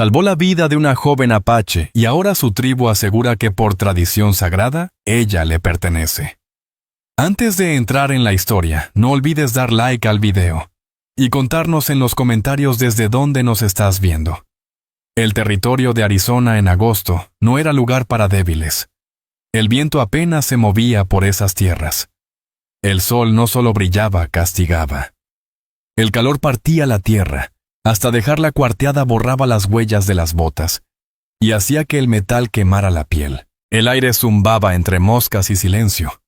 Salvó la vida de una joven apache y ahora su tribu asegura que por tradición sagrada, ella le pertenece. Antes de entrar en la historia, no olvides dar like al video y contarnos en los comentarios desde dónde nos estás viendo. El territorio de Arizona en agosto no era lugar para débiles. El viento apenas se movía por esas tierras. El sol no solo brillaba, castigaba. El calor partía la tierra, hasta dejarla cuarteada borraba las huellas de las botas, y hacía que el metal quemara la piel. El aire zumbaba entre moscas y silencio.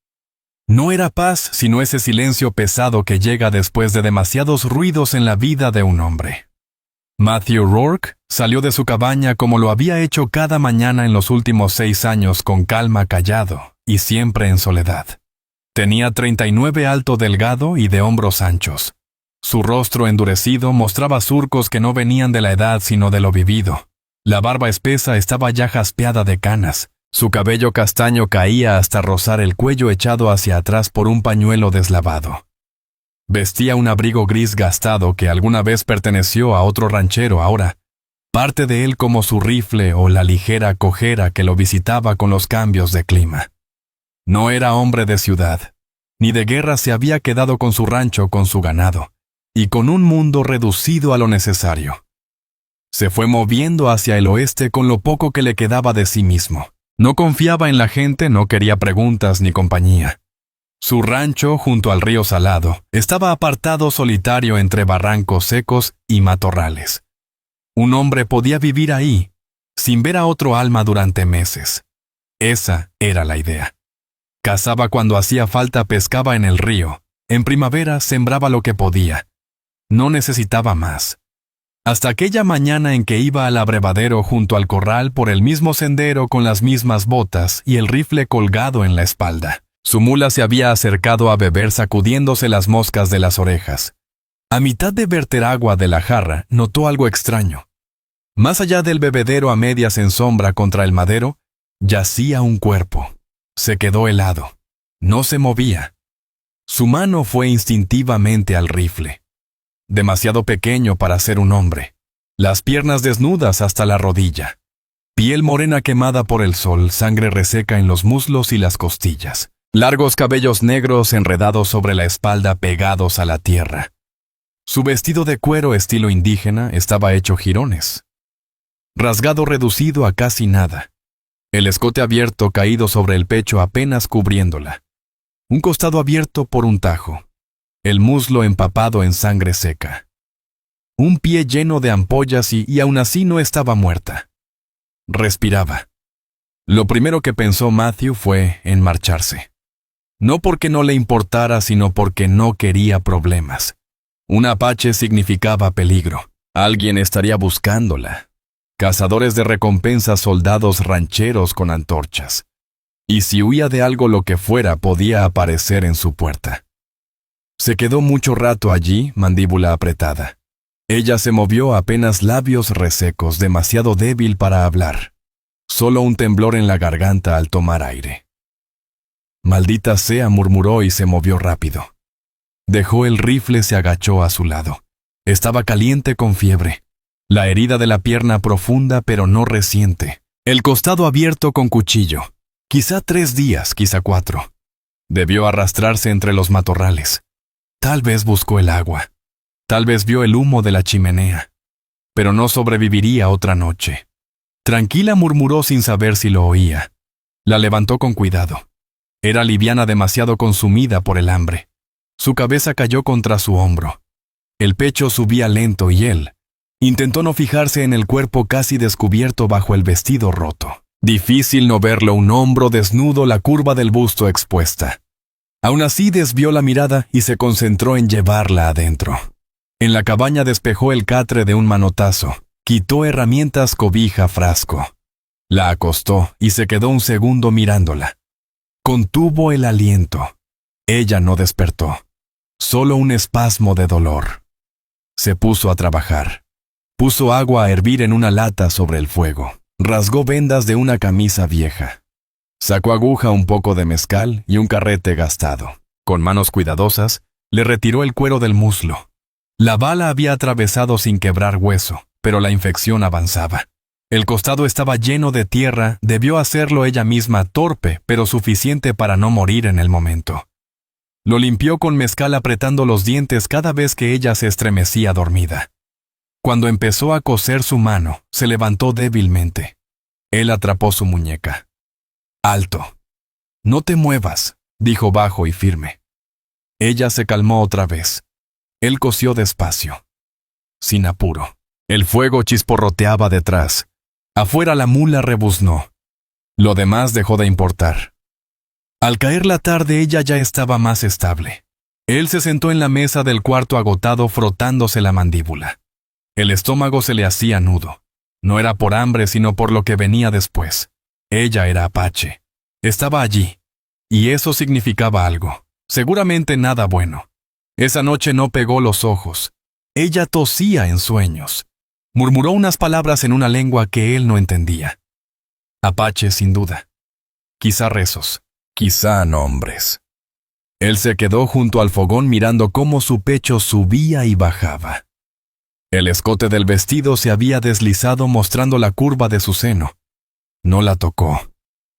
No era paz, sino ese silencio pesado que llega después de demasiados ruidos en la vida de un hombre. Matthew Rourke salió de su cabaña como lo había hecho cada mañana en los últimos 6 años, con calma, callado, y siempre en soledad. Tenía 39, alto, delgado y de hombros anchos. Su rostro endurecido mostraba surcos que no venían de la edad sino de lo vivido. La barba espesa estaba ya jaspeada de canas. Su cabello castaño caía hasta rozar el cuello, echado hacia atrás por un pañuelo deslavado. Vestía un abrigo gris gastado que alguna vez perteneció a otro ranchero, ahora parte de él como su rifle o la ligera cojera que lo visitaba con los cambios de clima. No era hombre de ciudad, ni de guerra, se había quedado con su rancho, con su ganado, y con un mundo reducido a lo necesario. Se fue moviendo hacia el oeste con lo poco que le quedaba de sí mismo. No confiaba en la gente, no quería preguntas ni compañía. Su rancho, junto al río Salado, estaba apartado, solitario entre barrancos secos y matorrales. Un hombre podía vivir ahí, sin ver a otro alma durante meses. Esa era la idea. Cazaba cuando hacía falta, pescaba en el río. En primavera sembraba lo que podía. No necesitaba más. Hasta aquella mañana en que iba al abrevadero junto al corral por el mismo sendero con las mismas botas y el rifle colgado en la espalda. Su mula se había acercado a beber, sacudiéndose las moscas de las orejas. A mitad de verter agua de la jarra, notó algo extraño. Más allá del bebedero, a medias en sombra contra el madero, yacía un cuerpo. Se quedó helado. No se movía. Su mano fue instintivamente al rifle. Demasiado pequeño para ser un hombre. Las piernas desnudas hasta la rodilla. Piel morena quemada por el sol, sangre reseca en los muslos y las costillas. Largos cabellos negros enredados sobre la espalda, pegados a la tierra. Su vestido de cuero estilo indígena estaba hecho jirones. Rasgado, reducido a casi nada. El escote abierto caído sobre el pecho, apenas cubriéndola. Un costado abierto por un tajo. El muslo empapado en sangre seca. Un pie lleno de ampollas y aún así no estaba muerta. Respiraba. Lo primero que pensó Matthew fue en marcharse. No porque no le importara, sino porque no quería problemas. Un apache significaba peligro. Alguien estaría buscándola. Cazadores de recompensas, soldados rancheros con antorchas. Y si huía de algo, lo que fuera, podía aparecer en su puerta. Se quedó mucho rato allí, mandíbula apretada. Ella se movió, apenas labios resecos, demasiado débil para hablar. Solo un temblor en la garganta al tomar aire. Maldita sea, murmuró y se movió rápido. Dejó el rifle, se agachó a su lado. Estaba caliente, con fiebre. La herida de la pierna profunda pero no reciente. El costado abierto con cuchillo. Quizá 3 días, quizá 4. Debió arrastrarse entre los matorrales. Tal vez buscó el agua. Tal vez vio el humo de la chimenea. Pero no sobreviviría otra noche. Tranquila, murmuró sin saber si lo oía. La levantó con cuidado. Era liviana, demasiado consumida por el hambre. Su cabeza cayó contra su hombro. El pecho subía lento y él intentó no fijarse en el cuerpo casi descubierto bajo el vestido roto. Difícil no verlo, un hombro desnudo, la curva del busto expuesta. Aún así desvió la mirada y se concentró en llevarla adentro. En la cabaña despejó el catre de un manotazo. Quitó herramientas, cobija, frasco. La acostó y se quedó un segundo mirándola. Contuvo el aliento. Ella no despertó. Solo un espasmo de dolor. Se puso a trabajar. Puso agua a hervir en una lata sobre el fuego. Rasgó vendas de una camisa vieja. Sacó aguja, un poco de mezcal y un carrete gastado. Con manos cuidadosas, le retiró el cuero del muslo. La bala había atravesado sin quebrar hueso, pero la infección avanzaba. El costado estaba lleno de tierra, debió hacerlo ella misma, torpe, pero suficiente para no morir en el momento. Lo limpió con mezcal apretando los dientes cada vez que ella se estremecía dormida. Cuando empezó a coser su mano, se levantó débilmente. Él atrapó su muñeca. «Alto. No te muevas», dijo bajo y firme. Ella se calmó otra vez. Él cosió despacio, sin apuro. El fuego chisporroteaba detrás. Afuera la mula rebuznó. Lo demás dejó de importar. Al caer la tarde ella ya estaba más estable. Él se sentó en la mesa del cuarto agotado frotándose la mandíbula. El estómago se le hacía nudo. No era por hambre sino por lo que venía después. Ella era Apache. Estaba allí. Y eso significaba algo. Seguramente nada bueno. Esa noche no pegó los ojos. Ella tosía en sueños. Murmuró unas palabras en una lengua que él no entendía. Apache, sin duda. Quizá rezos. Quizá nombres. Él se quedó junto al fogón mirando cómo su pecho subía y bajaba. El escote del vestido se había deslizado mostrando la curva de su seno. No la tocó.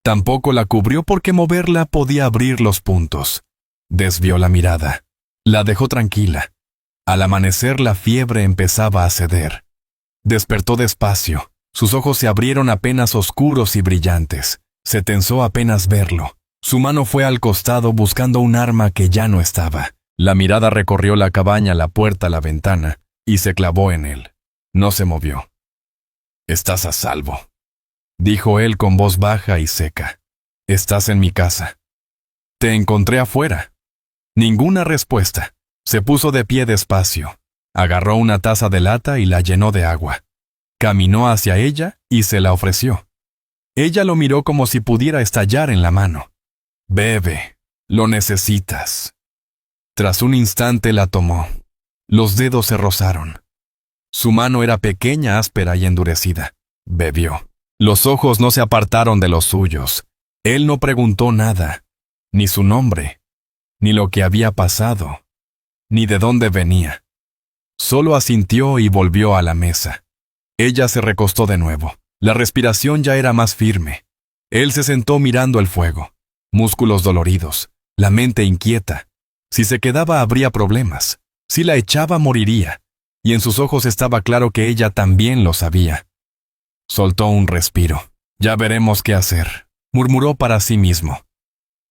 Tampoco la cubrió porque moverla podía abrir los puntos. Desvió la mirada. La dejó tranquila. Al amanecer la fiebre empezaba a ceder. Despertó despacio. Sus ojos se abrieron apenas oscuros y brillantes. Se tensó apenas verlo. Su mano fue al costado buscando un arma que ya no estaba. La mirada recorrió la cabaña, la puerta, la ventana, y se clavó en él. No se movió. «Estás a salvo», dijo él con voz baja y seca. «Estás en mi casa. Te encontré afuera». Ninguna respuesta. Se puso de pie despacio. Agarró una taza de lata y la llenó de agua. Caminó hacia ella y se la ofreció. Ella lo miró como si pudiera estallar en la mano. «Bebe, lo necesitas». Tras un instante la tomó. Los dedos se rozaron. Su mano era pequeña, áspera y endurecida. Bebió. Los ojos no se apartaron de los suyos. Él no preguntó nada, ni su nombre, ni lo que había pasado, ni de dónde venía. Solo asintió y volvió a la mesa. Ella se recostó de nuevo. La respiración ya era más firme. Él se sentó mirando el fuego. Músculos doloridos, la mente inquieta. Si se quedaba habría problemas. Si la echaba moriría. Y en sus ojos estaba claro que ella también lo sabía. Soltó un respiro. «Ya veremos qué hacer», murmuró para sí mismo.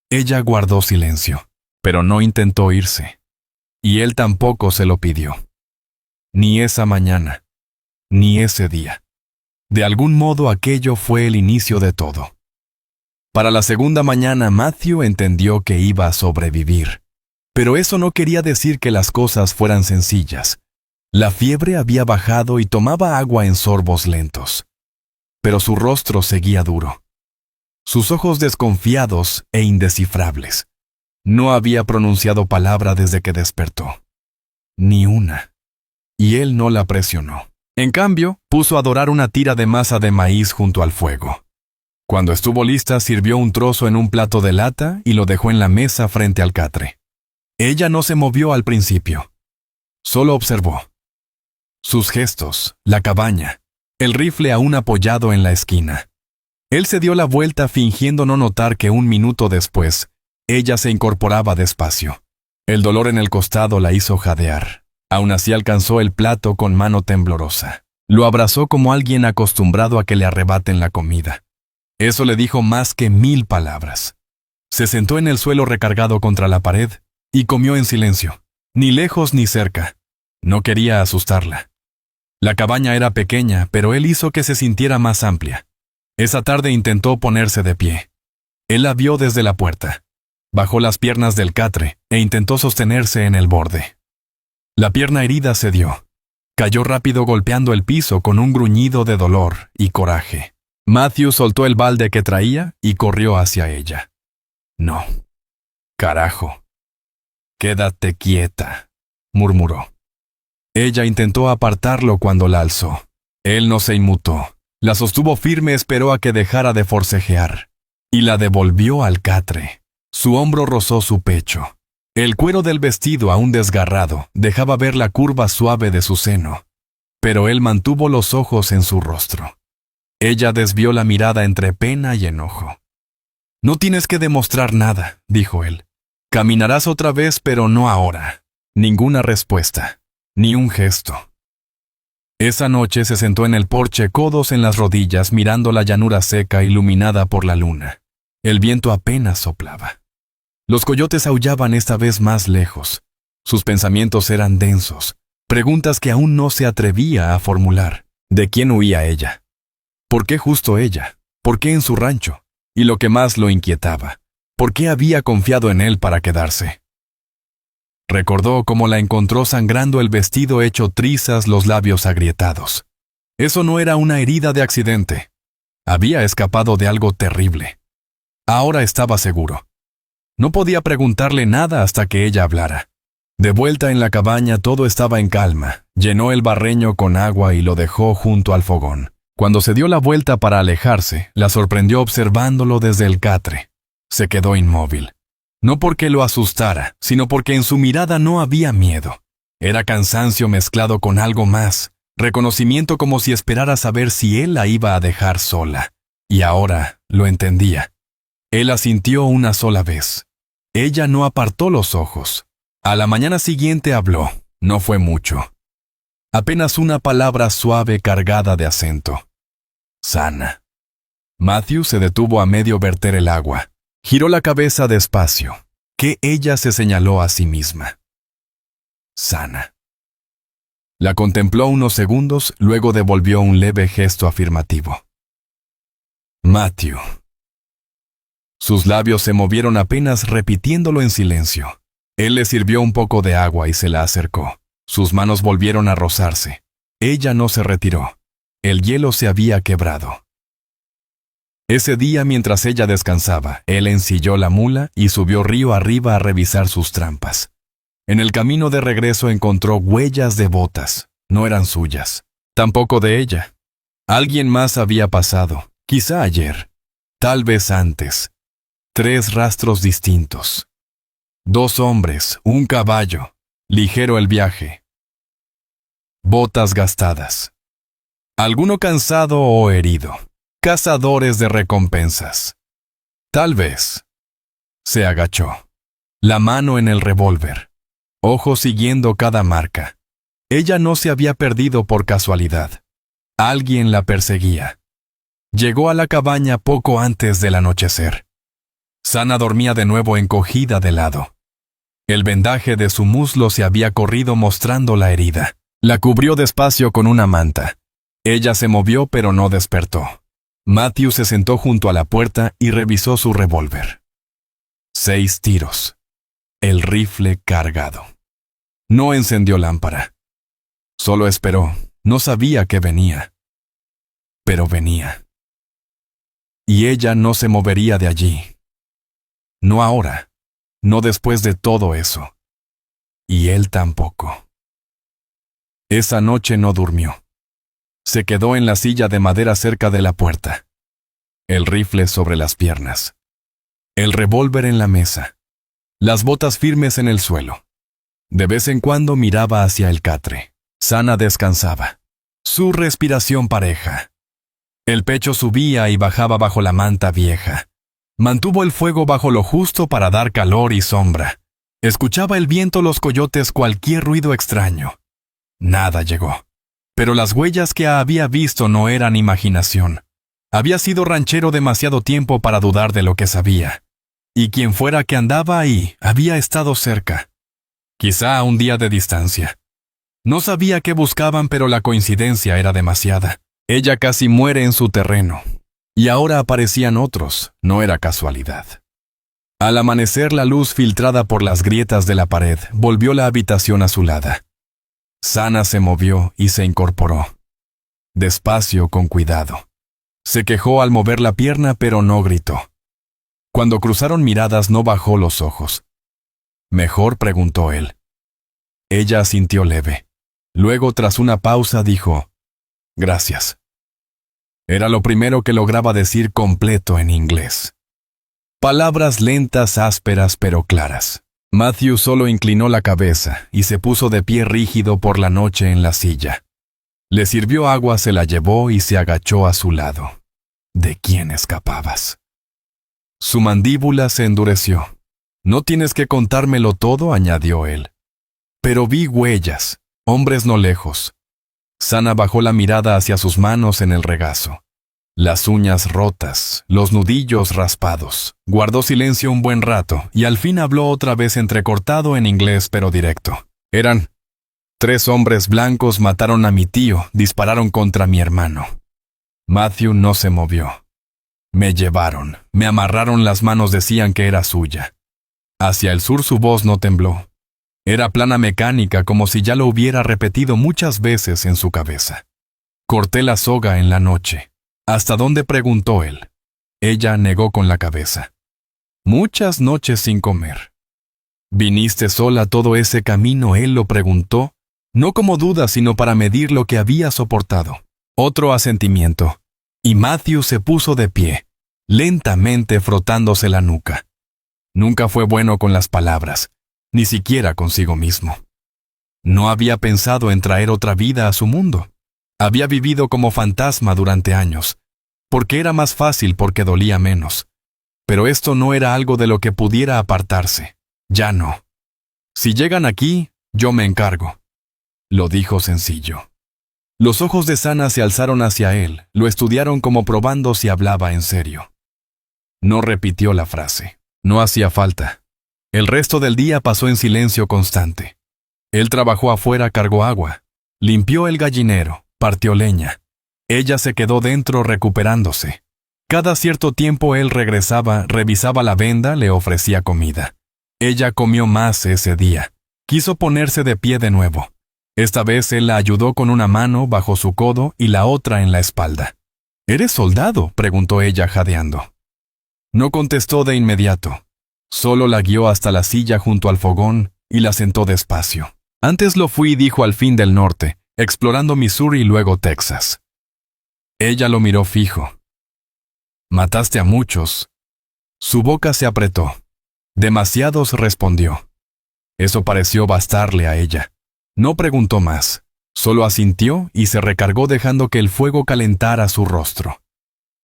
Ella guardó silencio, pero no intentó irse. Y él tampoco se lo pidió. Ni esa mañana, ni ese día. De algún modo aquello fue el inicio de todo. Para la segunda mañana Matthew entendió que iba a sobrevivir. Pero eso no quería decir que las cosas fueran sencillas. La fiebre había bajado y tomaba agua en sorbos lentos. Pero su rostro seguía duro. Sus ojos desconfiados e indescifrables. No había pronunciado palabra desde que despertó. Ni una. Y él no la presionó. En cambio, puso a dorar una tira de masa de maíz junto al fuego. Cuando estuvo lista, sirvió un trozo en un plato de lata y lo dejó en la mesa frente al catre. Ella no se movió al principio. Solo observó. Sus gestos, la cabaña, el rifle aún apoyado en la esquina. Él se dio la vuelta fingiendo no notar que un minuto después, ella se incorporaba despacio. El dolor en el costado la hizo jadear. Aún así alcanzó el plato con mano temblorosa. Lo abrazó como alguien acostumbrado a que le arrebaten la comida. Eso le dijo más que 1000 palabras. Se sentó en el suelo recargado contra la pared y comió en silencio, ni lejos ni cerca. No quería asustarla. La cabaña era pequeña, pero él hizo que se sintiera más amplia. Esa tarde intentó ponerse de pie. Él la vio desde la puerta. Bajó las piernas del catre e intentó sostenerse en el borde. La pierna herida cedió. Cayó rápido golpeando el piso con un gruñido de dolor y coraje. Matthew soltó el balde que traía y corrió hacia ella. «No. Carajo. Quédate quieta», murmuró. Ella intentó apartarlo cuando la alzó. Él no se inmutó. La sostuvo firme, esperó a que dejara de forcejear. Y la devolvió al catre. Su hombro rozó su pecho. El cuero del vestido, aún desgarrado, dejaba ver la curva suave de su seno. pero él mantuvo los ojos en su rostro. Ella desvió la mirada entre pena y enojo. «No tienes que demostrar nada», dijo él. «Caminarás otra vez, pero no ahora. Ninguna respuesta, ni un gesto». Esa noche se sentó en el porche, codos en las rodillas, mirando la llanura seca iluminada por la luna. El viento apenas soplaba. Los coyotes aullaban esta vez más lejos. Sus pensamientos eran densos, preguntas que aún no se atrevía a formular. ¿De quién huía ella? ¿Por qué justo ella? ¿Por qué en su rancho? Y lo que más lo inquietaba, ¿por qué había confiado en él para quedarse? Recordó cómo la encontró sangrando el vestido hecho trizas, los labios agrietados. Eso no era una herida de accidente. Había escapado de algo terrible. Ahora estaba seguro. No podía preguntarle nada hasta que ella hablara. De vuelta en la cabaña todo estaba en calma. Llenó el barreño con agua y lo dejó junto al fogón. Cuando se dio la vuelta para alejarse, la sorprendió observándolo desde el catre. Se quedó inmóvil. No porque lo asustara, sino porque en su mirada no había miedo. Era cansancio mezclado con algo más, reconocimiento, como si esperara saber si él la iba a dejar sola. Y ahora lo entendía. Él asintió una sola vez. Ella no apartó los ojos. A la mañana siguiente habló. No fue mucho. Apenas una palabra suave cargada de acento. Sana. Matthew se detuvo a medio verter el agua. Giró la cabeza despacio, que ella se señaló a sí misma. Sana. La contempló unos segundos, luego devolvió un leve gesto afirmativo. Matthew. Sus labios se movieron apenas repitiéndolo en silencio. Él le sirvió un poco de agua y se la acercó. Sus manos volvieron a rozarse. Ella no se retiró. El hielo se había quebrado. Ese día, mientras ella descansaba, él ensilló la mula y subió río arriba a revisar sus trampas. En el camino de regreso encontró huellas de botas. No eran suyas. Tampoco de ella. Alguien más había pasado, quizá ayer, tal vez antes. 3 rastros distintos. 2 hombres, un caballo. Ligero el viaje. Botas gastadas. Alguno cansado o herido. Cazadores de recompensas. Tal vez. Se agachó. La mano en el revólver. Ojos siguiendo cada marca. Ella no se había perdido por casualidad. Alguien la perseguía. Llegó a la cabaña poco antes del anochecer. Sana dormía de nuevo encogida de lado. El vendaje de su muslo se había corrido mostrando la herida. La cubrió despacio con una manta. Ella se movió pero no despertó. Matthew se sentó junto a la puerta y revisó su revólver. 6 tiros. El rifle cargado. No encendió lámpara. Solo esperó. No sabía que venía. Pero venía. Y ella no se movería de allí. No ahora. No después de todo eso. Y él tampoco. Esa noche no durmió. Se quedó en la silla de madera cerca de la puerta. El rifle sobre las piernas. El revólver en la mesa. Las botas firmes en el suelo. De vez en cuando miraba hacia el catre. Sana descansaba. Su respiración pareja. El pecho subía y bajaba bajo la manta vieja. Mantuvo el fuego bajo lo justo para dar calor y sombra. Escuchaba el viento, los coyotes, cualquier ruido extraño. Nada llegó. Pero las huellas que había visto no eran imaginación. Había sido ranchero demasiado tiempo para dudar de lo que sabía. Y quien fuera que andaba ahí había estado cerca. Quizá a un día de distancia. No sabía qué buscaban, pero la coincidencia era demasiada. Ella casi muere en su terreno. Y ahora aparecían otros. No era casualidad. Al amanecer, la luz filtrada por las grietas de la pared volvió la habitación azulada. Sana se movió y se incorporó. Despacio, con cuidado. Se quejó al mover la pierna, pero no gritó. Cuando cruzaron miradas, no bajó los ojos. «¿Mejor?», preguntó él. Ella asintió leve. Luego, tras una pausa, dijo: «Gracias». Era lo primero que lograba decir completo en inglés. Palabras lentas, ásperas, pero claras. Matthew solo inclinó la cabeza y se puso de pie rígido por la noche en la silla. Le sirvió agua, se la llevó y se agachó a su lado. ¿De quién escapabas? Su mandíbula se endureció. No tienes que contármelo todo, añadió él. Pero vi huellas, hombres no lejos. Sana bajó la mirada hacia sus manos en el regazo. Las uñas rotas, los nudillos raspados. Guardó silencio un buen rato y al fin habló otra vez entrecortado en inglés pero directo. Eran 3 hombres blancos, mataron a mi tío, dispararon contra mi hermano. Matthew no se movió. Me llevaron, me amarraron, las manos decían que era suya. Hacia el sur su voz no tembló. Era plana mecánica, como si ya lo hubiera repetido muchas veces en su cabeza. Corté la soga en la noche. ¿Hasta dónde?, preguntó él. Ella negó con la cabeza. Muchas noches sin comer. ¿Viniste sola todo ese camino?, él lo preguntó, no como duda, sino para medir lo que había soportado. Otro asentimiento. Y Matthew se puso de pie, lentamente frotándose la nuca. Nunca fue bueno con las palabras, ni siquiera consigo mismo. No había pensado en traer otra vida a su mundo. Había vivido como fantasma durante años, porque era más fácil, porque dolía menos. Pero esto no era algo de lo que pudiera apartarse. Ya no. Si llegan aquí, yo me encargo. Lo dijo sencillo. Los ojos de Sana se alzaron hacia él, lo estudiaron como probando si hablaba en serio. No repitió la frase. No hacía falta. El resto del día pasó en silencio constante. Él trabajó afuera, cargó agua, limpió el gallinero, partió leña. Ella se quedó dentro recuperándose. Cada cierto tiempo él regresaba, revisaba la venda, le ofrecía comida. Ella comió más ese día. Quiso ponerse de pie de nuevo. Esta vez él la ayudó con una mano bajo su codo y la otra en la espalda. ¿Eres soldado?, preguntó ella jadeando. No contestó de inmediato. Solo la guió hasta la silla junto al fogón y la sentó despacio. Antes lo fui, dijo, al fin del norte, explorando Missouri y luego Texas. Ella lo miró fijo. Mataste a muchos. Su boca se apretó. Demasiados, respondió. Eso pareció bastarle a ella. No preguntó más. Solo asintió y se recargó dejando que el fuego calentara su rostro.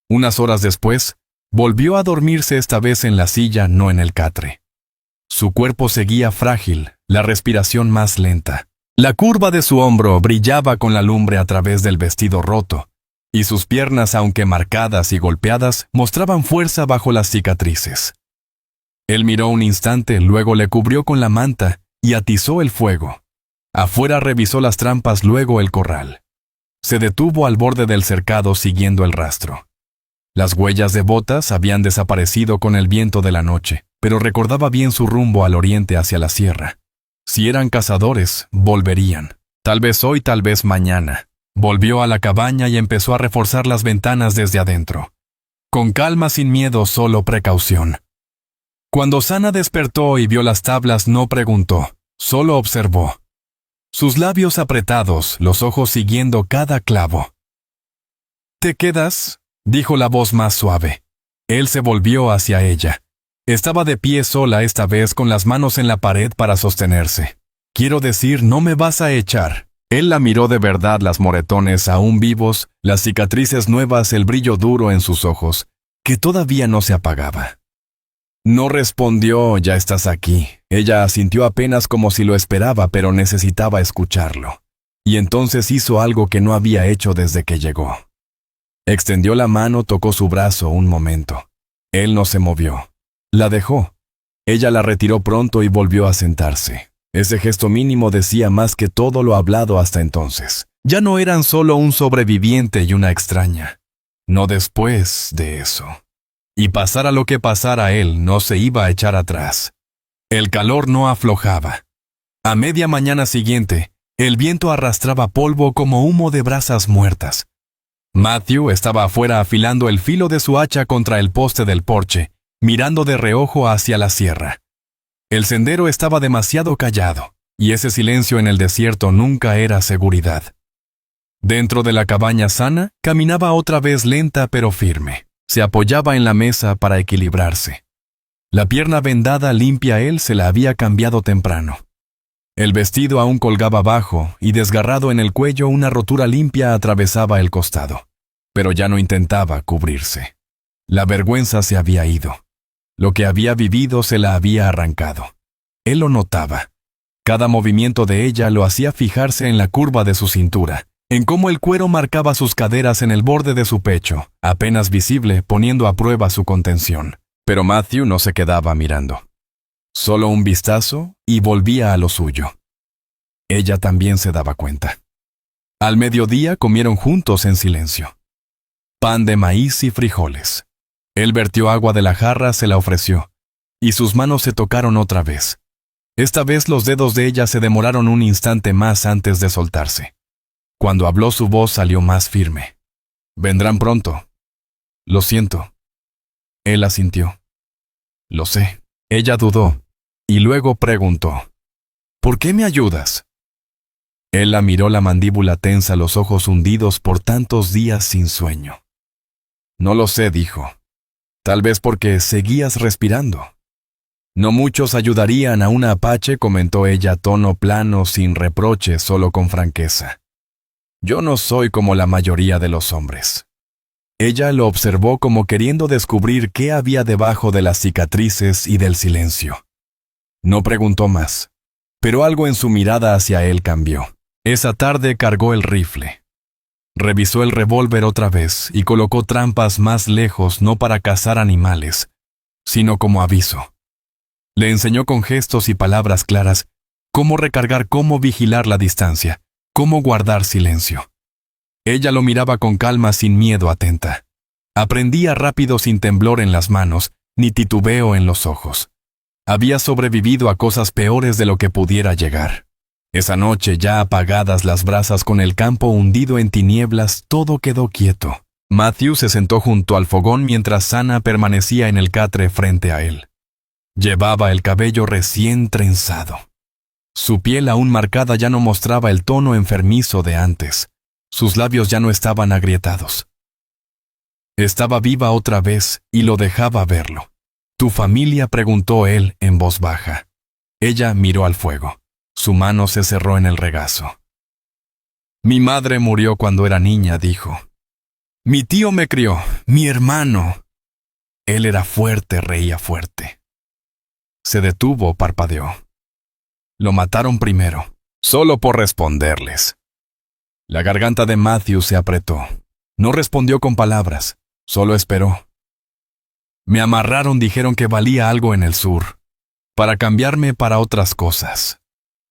Unas horas después, volvió a dormirse, esta vez en la silla, no en el catre. Su cuerpo seguía frágil, la respiración más lenta. La curva de su hombro brillaba con la lumbre a través del vestido roto, y sus piernas, aunque marcadas y golpeadas, mostraban fuerza bajo las cicatrices. Él miró un instante, luego le cubrió con la manta y atizó el fuego. Afuera revisó las trampas, luego el corral. Se detuvo al borde del cercado siguiendo el rastro. Las huellas de botas habían desaparecido con el viento de la noche, pero recordaba bien su rumbo al oriente hacia la sierra. Si eran cazadores, volverían. Tal vez hoy, tal vez mañana. Volvió a la cabaña y empezó a reforzar las ventanas desde adentro. Con calma, sin miedo, solo precaución. Cuando Sana despertó y vio las tablas, no preguntó, solo observó. Sus labios apretados, los ojos siguiendo cada clavo. ¿Te quedas?, dijo la voz más suave. Él se volvió hacia ella. Estaba de pie sola, esta vez con las manos en la pared para sostenerse. Quiero decir, no me vas a echar. Él la miró de verdad, las moretones aún vivos, las cicatrices nuevas, el brillo duro en sus ojos, que todavía no se apagaba. No respondió, ya estás aquí. Ella asintió apenas como si lo esperaba, pero necesitaba escucharlo. Y entonces hizo algo que no había hecho desde que llegó. Extendió la mano, tocó su brazo un momento. Él no se movió. La dejó. Ella la retiró pronto y volvió a sentarse. Ese gesto mínimo decía más que todo lo hablado hasta entonces. Ya no eran solo un sobreviviente y una extraña. No después de eso. Y pasara lo que pasara, él no se iba a echar atrás. El calor no aflojaba. A media mañana siguiente, el viento arrastraba polvo como humo de brasas muertas. Matthew estaba afuera afilando el filo de su hacha contra el poste del porche, mirando de reojo hacia la sierra. El sendero estaba demasiado callado, y ese silencio en el desierto nunca era seguridad. Dentro de la cabaña, Sana caminaba otra vez lenta pero firme. Se apoyaba en la mesa para equilibrarse. La pierna vendada limpia él se la había cambiado temprano. El vestido aún colgaba abajo y desgarrado en el cuello una rotura limpia atravesaba el costado. Pero ya no intentaba cubrirse. La vergüenza se había ido. Lo que había vivido se la había arrancado. Él lo notaba. Cada movimiento de ella lo hacía fijarse en la curva de su cintura, en cómo el cuero marcaba sus caderas en el borde de su pecho, apenas visible, poniendo a prueba su contención. Pero Matthew no se quedaba mirando. Solo un vistazo y volvía a lo suyo. Ella también se daba cuenta. Al mediodía comieron juntos en silencio. Pan de maíz y frijoles. Él vertió agua de la jarra, se la ofreció, y sus manos se tocaron otra vez. Esta vez los dedos de ella se demoraron un instante más antes de soltarse. Cuando habló su voz salió más firme. «Vendrán pronto. Lo siento». Él asintió. «Lo sé». Ella dudó, y luego preguntó, «¿Por qué me ayudas?» Él la miró, la mandíbula tensa, los ojos hundidos por tantos días sin sueño. «No lo sé», dijo. «Tal vez porque seguías respirando». «No muchos ayudarían a una apache», comentó ella a tono plano, sin reproche, solo con franqueza. «Yo no soy como la mayoría de los hombres». Ella lo observó como queriendo descubrir qué había debajo de las cicatrices y del silencio. No preguntó más, pero algo en su mirada hacia él cambió. Esa tarde cargó el rifle. Revisó el revólver otra vez y colocó trampas más lejos, no para cazar animales, sino como aviso. Le enseñó con gestos y palabras claras cómo recargar, cómo vigilar la distancia, cómo guardar silencio. Ella lo miraba con calma, sin miedo, atenta. Aprendía rápido, sin temblor en las manos, ni titubeo en los ojos. Había sobrevivido a cosas peores de lo que pudiera llegar. Esa noche, ya apagadas las brasas, con el campo hundido en tinieblas, todo quedó quieto. Matthew se sentó junto al fogón mientras Sana permanecía en el catre frente a él. Llevaba el cabello recién trenzado. Su piel aún marcada ya no mostraba el tono enfermizo de antes. Sus labios ya no estaban agrietados. Estaba viva otra vez y lo dejaba verlo. «¿Tu familia?», preguntó él en voz baja. Ella miró al fuego. Su mano se cerró en el regazo. «Mi madre murió cuando era niña», dijo. «Mi tío me crió, mi hermano». Él era fuerte, reía fuerte. Se detuvo, parpadeó. «Lo mataron primero, solo por responderles». La garganta de Matthew se apretó. No respondió con palabras, solo esperó. «Me amarraron», dijeron que valía algo en el sur, para cambiarme para otras cosas.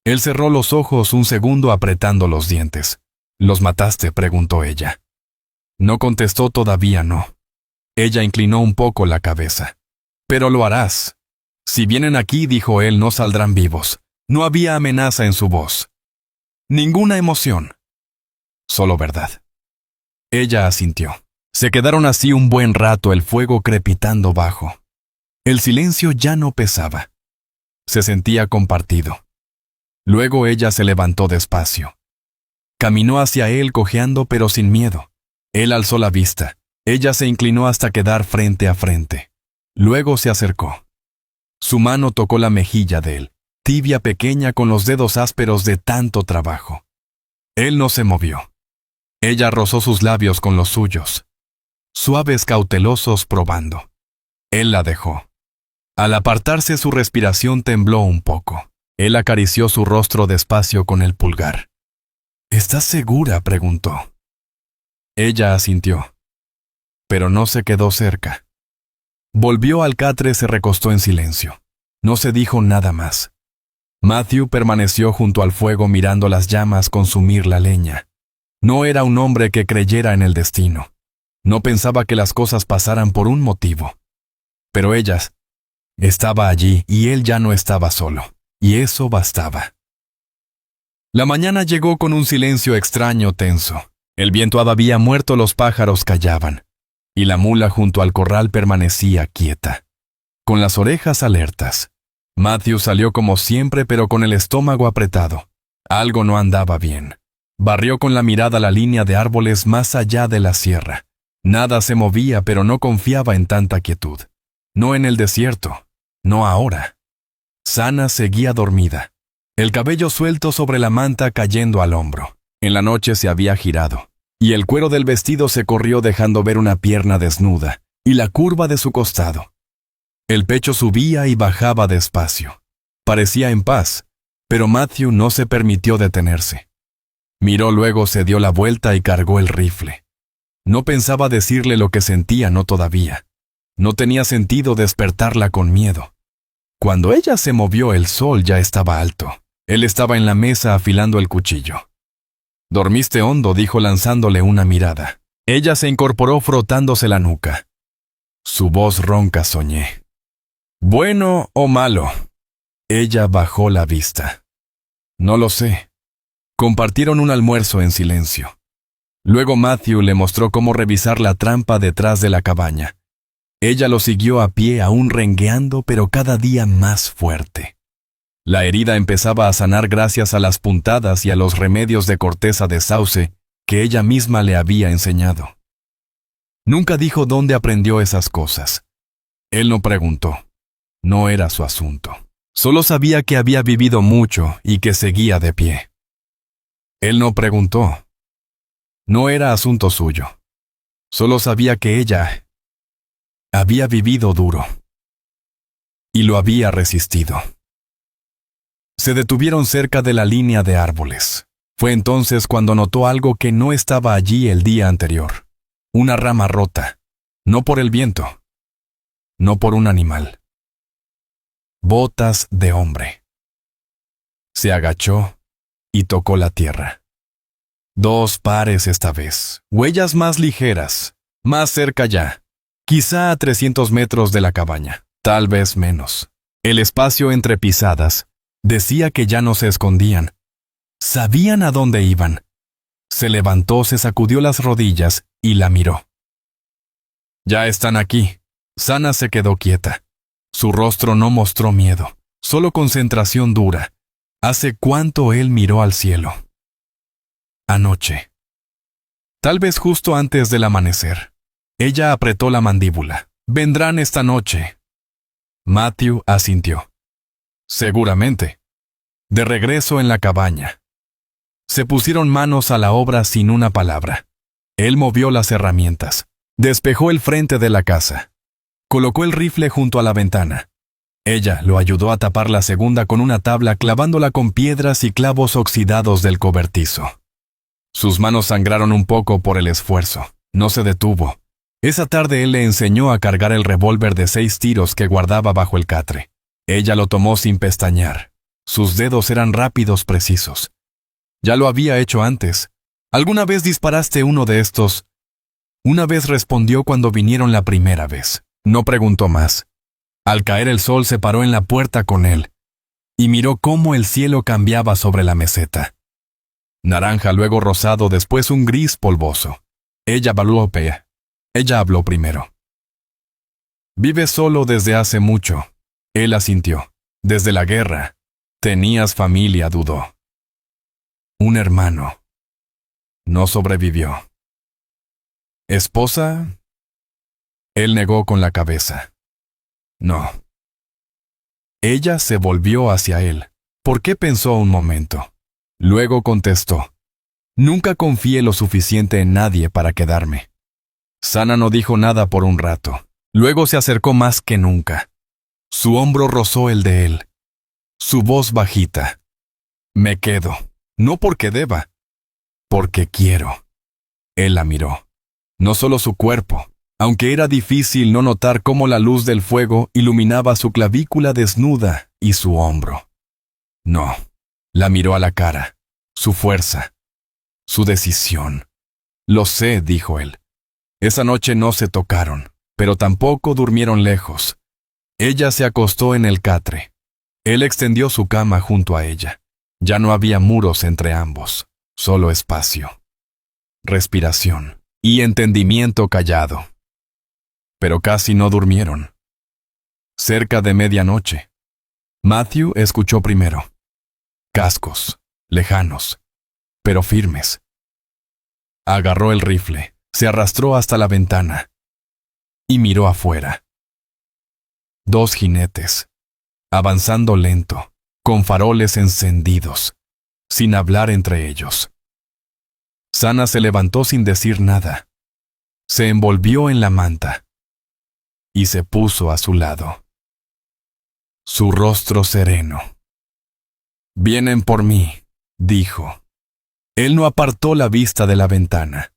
Él cerró los ojos un segundo, apretando los dientes. «¿Los mataste?», preguntó ella. No contestó, todavía no. Ella inclinó un poco la cabeza. «Pero lo harás. Si vienen aquí», dijo él, «no saldrán vivos». No había amenaza en su voz. Ninguna emoción. Solo verdad. Ella asintió. Se quedaron así un buen rato, el fuego crepitando bajo. El silencio ya no pesaba. Se sentía compartido. Luego ella se levantó despacio. Caminó hacia él cojeando pero sin miedo. Él alzó la vista. Ella se inclinó hasta quedar frente a frente. Luego se acercó. Su mano tocó la mejilla de él, tibia, pequeña, con los dedos ásperos de tanto trabajo. Él no se movió. Ella rozó sus labios con los suyos, suaves, cautelosos, probando. Él la dejó. Al apartarse, su respiración tembló un poco. Él acarició su rostro despacio con el pulgar. «¿Estás segura?», preguntó. Ella asintió, pero no se quedó cerca. Volvió al catre, se recostó en silencio. No se dijo nada más. Matthew permaneció junto al fuego mirando las llamas consumir la leña. No era un hombre que creyera en el destino. No pensaba que las cosas pasaran por un motivo. Pero ellas estaba allí y él ya no estaba solo. Y eso bastaba. La mañana llegó con un silencio extraño, tenso. El viento había muerto, los pájaros callaban. Y la mula junto al corral permanecía quieta, con las orejas alertas. Matthew salió como siempre, pero con el estómago apretado. Algo no andaba bien. Barrió con la mirada la línea de árboles más allá de la sierra. Nada se movía, pero no confiaba en tanta quietud. No en el desierto, no ahora. Sana seguía dormida. el cabello suelto sobre la manta cayendo al hombro. En la noche se había girado, y el cuero del vestido se corrió dejando ver una pierna desnuda y la curva de su costado. El pecho subía y bajaba despacio. Parecía en paz, pero Matthew no se permitió detenerse. Miró, luego se dio la vuelta y cargó el rifle. No pensaba decirle lo que sentía, no todavía. No tenía sentido despertarla con miedo. Cuando ella se movió, el sol ya estaba alto. Él estaba en la mesa afilando el cuchillo. «Dormiste hondo», dijo lanzándole una mirada. Ella se incorporó frotándose la nuca. Su voz ronca: «Soñé». «¿Bueno o malo?». Ella bajó la vista. «No lo sé». Compartieron un almuerzo en silencio. Luego Matthew le mostró cómo revisar la trampa detrás de la cabaña. Ella lo siguió a pie, aún rengueando, pero cada día más fuerte. La herida empezaba a sanar gracias a las puntadas y a los remedios de corteza de sauce que ella misma le había enseñado. Nunca dijo dónde aprendió esas cosas. Él no preguntó. No era su asunto. Solo sabía que había vivido mucho y que seguía de pie. Él no preguntó. No era asunto suyo. Solo sabía que ella había vivido duro. Y lo había resistido. Se detuvieron cerca de la línea de árboles. Fue entonces cuando notó algo que no estaba allí el día anterior. Una rama rota. No por el viento. No por un animal. Botas de hombre. Se agachó y tocó la tierra. 2 pares esta vez. Huellas más ligeras. Más cerca ya. Quizá a 300 metros de la cabaña. Tal vez menos. El espacio entre pisadas decía que ya no se escondían. Sabían a dónde iban. Se levantó, se sacudió las rodillas y la miró. «Ya están aquí». Sana se quedó quieta. Su rostro no mostró miedo, solo concentración dura. ¿Hace cuánto él miró al cielo? Anoche. Tal vez justo antes del amanecer. Ella apretó la mandíbula. «Vendrán esta noche». Matthew asintió. «Seguramente». De regreso en la cabaña. Se pusieron manos a la obra sin una palabra. Él movió las herramientas. Despejó el frente de la casa. Colocó el rifle junto a la ventana. Ella lo ayudó a tapar la segunda con una tabla, clavándola con piedras y clavos oxidados del cobertizo. Sus manos sangraron un poco por el esfuerzo. No se detuvo. Esa tarde él le enseñó a cargar el revólver de 6 tiros que guardaba bajo el catre. Ella lo tomó sin pestañear. Sus dedos eran rápidos, precisos. Ya lo había hecho antes. ¿Alguna vez disparaste uno de estos? Una vez respondió cuando vinieron la primera vez. No preguntó más. Al caer el sol se paró en la puerta con él y miró cómo el cielo cambiaba sobre la meseta. Naranja, luego rosado, después un gris polvoso. Ella habló primero. «Vives solo desde hace mucho». Él asintió. «Desde la guerra. Tenías familia», dudó. «Un hermano. No sobrevivió». «¿Esposa?» Él negó con la cabeza. «No». Ella se volvió hacia él. ¿Por qué? Pensó un momento. Luego contestó. «Nunca confié lo suficiente en nadie para quedarme». Sana no dijo nada por un rato. Luego se acercó más que nunca. Su hombro rozó el de él. Su voz bajita. «Me quedo. No porque deba. Porque quiero». Él la miró. No solo su cuerpo, aunque era difícil no notar cómo la luz del fuego iluminaba su clavícula desnuda y su hombro. No. La miró a la cara. Su fuerza. Su decisión. «Lo sé», dijo él. Esa noche no se tocaron, pero tampoco durmieron lejos. Ella se acostó en el catre. Él extendió su cama junto a ella. Ya no había muros entre ambos, solo espacio. Respiración y entendimiento callado. Pero casi no durmieron. Cerca de medianoche. Matthew escuchó primero. Cascos, lejanos, pero firmes. Agarró el rifle, se arrastró hasta la ventana y miró afuera. 2 jinetes, avanzando lento, con faroles encendidos, sin hablar entre ellos. Sana se levantó sin decir nada. Se envolvió en la manta y se puso a su lado. Su rostro sereno. «Vienen por mí», dijo. Él no apartó la vista de la ventana.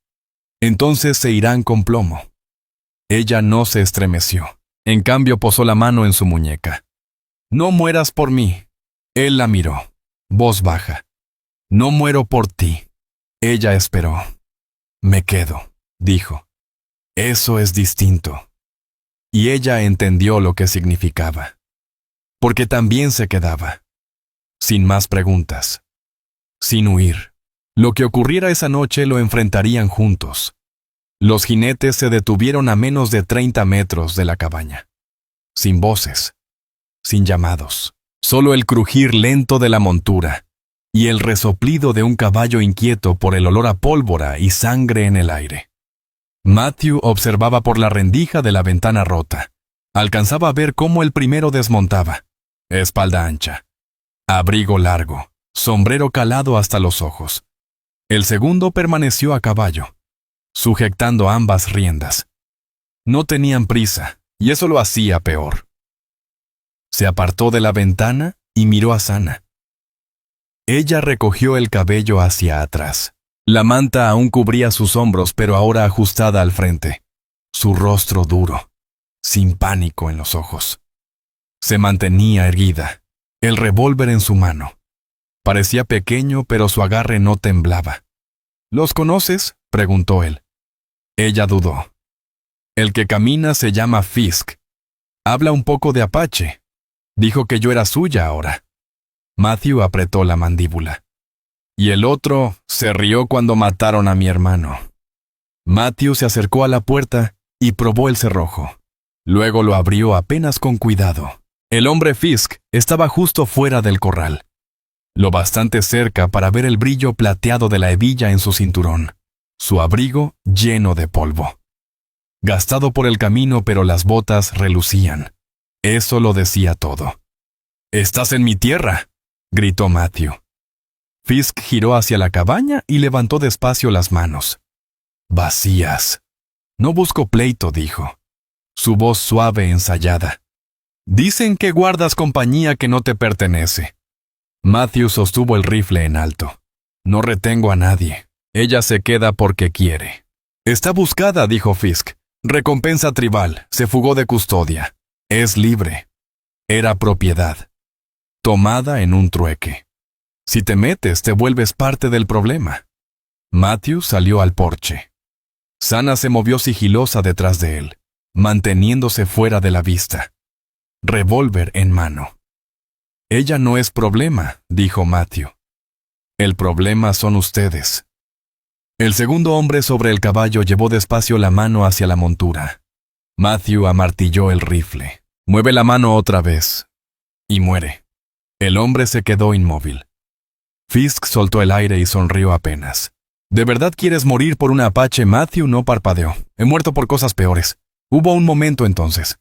«Entonces se irán con plomo». Ella no se estremeció. En cambio posó la mano en su muñeca. «No mueras por mí». Él la miró, voz baja. «No muero por ti». Ella esperó. «Me quedo», dijo. «Eso es distinto». Y ella entendió lo que significaba. Porque también se quedaba. Sin más preguntas. Sin huir. Lo que ocurriera esa noche lo enfrentarían juntos. Los jinetes se detuvieron a menos de 30 metros de la cabaña. Sin voces. Sin llamados. Solo el crujir lento de la montura y el resoplido de un caballo inquieto por el olor a pólvora y sangre en el aire. Matthew observaba por la rendija de la ventana rota. Alcanzaba a ver cómo el primero desmontaba. Espalda ancha. Abrigo largo. Sombrero calado hasta los ojos. El segundo permaneció a caballo, sujetando ambas riendas. No tenían prisa, y eso lo hacía peor. Se apartó de la ventana y miró a Sana. Ella recogió el cabello hacia atrás. La manta aún cubría sus hombros, pero ahora ajustada al frente. Su rostro duro, sin pánico en los ojos. Se mantenía erguida, el revólver en su mano. Parecía pequeño, pero su agarre no temblaba. ¿Los conoces?, preguntó él. Ella dudó. El que camina se llama Fisk. Habla un poco de apache. Dijo que yo era suya ahora. Matthew apretó la mandíbula. Y el otro se rió cuando mataron a mi hermano. Matthew se acercó a la puerta y probó el cerrojo. Luego lo abrió apenas con cuidado. El hombre Fisk estaba justo fuera del corral, lo bastante cerca para ver el brillo plateado de la hebilla en su cinturón, su abrigo lleno de polvo. Gastado por el camino, pero las botas relucían. Eso lo decía todo. «¡Estás en mi tierra!», gritó Matthew. Fisk giró hacia la cabaña y levantó despacio las manos. «Vacías». «No busco pleito», dijo. Su voz suave ensayada. «Dicen que guardas compañía que no te pertenece». Matthew sostuvo el rifle en alto. «No retengo a nadie. Ella se queda porque quiere». «Está buscada», dijo Fisk. «Recompensa tribal. Se fugó de custodia. Es libre». Era propiedad. Tomada en un trueque. Si te metes, te vuelves parte del problema. Matthew salió al porche. Sana se movió sigilosa detrás de él, manteniéndose fuera de la vista. Revólver en mano. «Ella no es problema», dijo Matthew. «El problema son ustedes». El segundo hombre sobre el caballo llevó despacio la mano hacia la montura. Matthew amartilló el rifle. «Mueve la mano otra vez». Y muere. El hombre se quedó inmóvil. Fisk soltó el aire y sonrió apenas. «¿De verdad quieres morir por un apache?» Matthew no parpadeó. «He muerto por cosas peores». Hubo un momento entonces.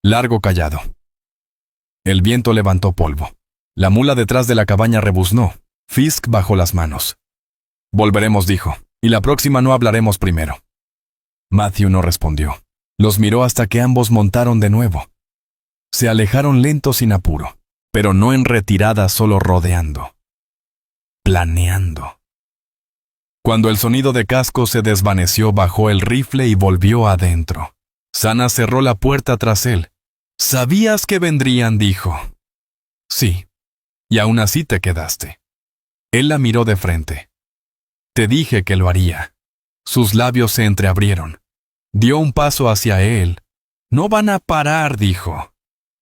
Largo callado. El viento levantó polvo. La mula detrás de la cabaña rebuznó. Fisk bajó las manos. «Volveremos», dijo, «y la próxima no hablaremos primero». Matthew no respondió. Los miró hasta que ambos montaron de nuevo. Se alejaron lentos sin apuro, pero no en retirada, solo rodeando. Planeando. Cuando el sonido de casco se desvaneció, bajó el rifle y volvió adentro. Sana cerró la puerta tras él. «¿Sabías que vendrían?», dijo. «Sí. Y aún así te quedaste». Él la miró de frente. «Te dije que lo haría». Sus labios se entreabrieron. Dio un paso hacia él. «No van a parar», dijo.